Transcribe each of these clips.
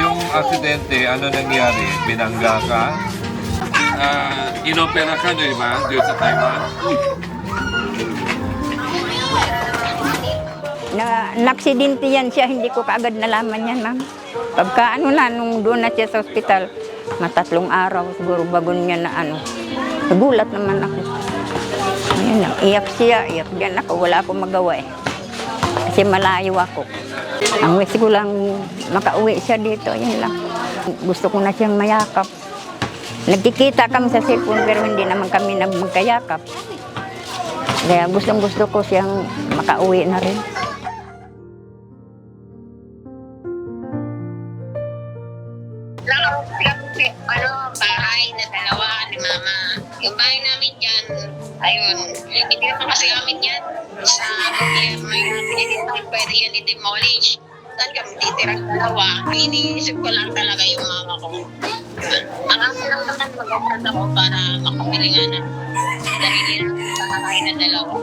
Yung aksidente, ano nangyari? Binangga ka? Inopera ka, di ba? Dito sa Taiwan? Naksidente yan siya, hindi ko kaagad nalaman yan, ma'am. Pagka nung doon na siya sa ospital, matatlong araw siguro bago niya na nagulat naman ako. Ayun, iyak siya, iyak din ako, wala akong magawa eh. Kasi malayo ako. Ang wish ko lang makauwi siya dito, yun lang. Gusto ko na siyang mayakap. Nagkikita kami sa cellphone pero hindi naman kami magkayakap. Kaya gusto ko siyang makauwi na rin. Bahay na dalawa ni Mama. Yung bahay namin dyan, ayun, hindi naman kasi amin yan. Sa gobyerno yung pinitang pwede yan i-demolish. Saan kami titirang dalawa? Iniisip ko lang talaga yung mama ko. Ang amin lang naman mag-upad ako para makabili nga na sarili namin sa bahay na dalawa.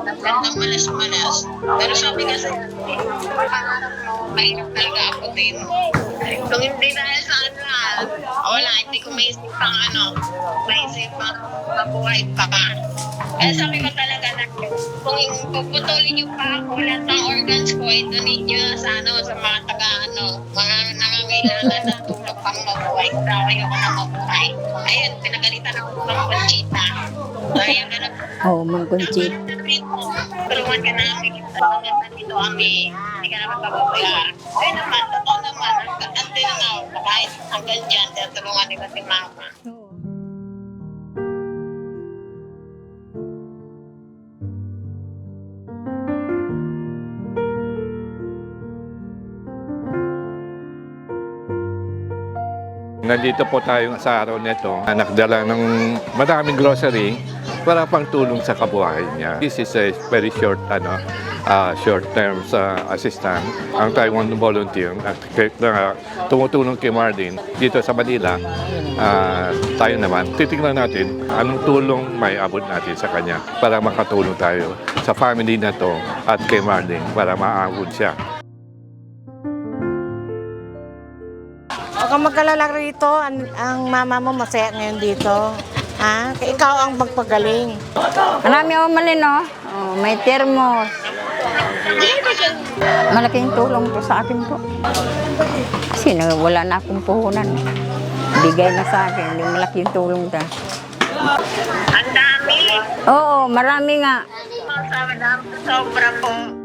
Nagkandang malas-malas. Pero sabi kasi, pangarap mo, mahirap talaga ako din. Kung hindi dahil sa wala, hindi ko maisip mabuhay pa ka. Kaya sabi ko talaga na kung puputulin yung pa ako, lahat ng organs ko, i-donate nyo sa mga mga nangangailangan na tulog pang mabuhay. Kaya ayoko na mabuhay. Ayun, pinagalitan ako ng Conchita. Kaya ka na Oo, Mang Conchita. tulungan ka namin. Nandito kami. Hindi ka naman pababayaan. Ayun naman, totoo naman. Ante na nga ako. Kahit hanggang dyan, tulungan nila si Mama. Nandito po tayo sa araw nito. Nagdala ng maraming grocery para pang tulong sa kabuhayan niya. This is a very short-term assistant. Ang Taiwan volunteer na tumutulong kay Marlene dito sa Manila. Tayo naman, titignan natin anong tulong may abot natin sa kanya para makatulong tayo sa family na to at kay Marlene para maabot siya. Huwag kang magkalala rito, ang mama mo masaya ngayon dito. Ha? Ikaw ang magpagaling. Marami ako malino. May thermos. Malaking tulong to sa akin po. Kasi wala na akong puhunan. Bigay na sa akin. Malaking tulong ta. Ang dami. Oo, marami nga. Sobra po.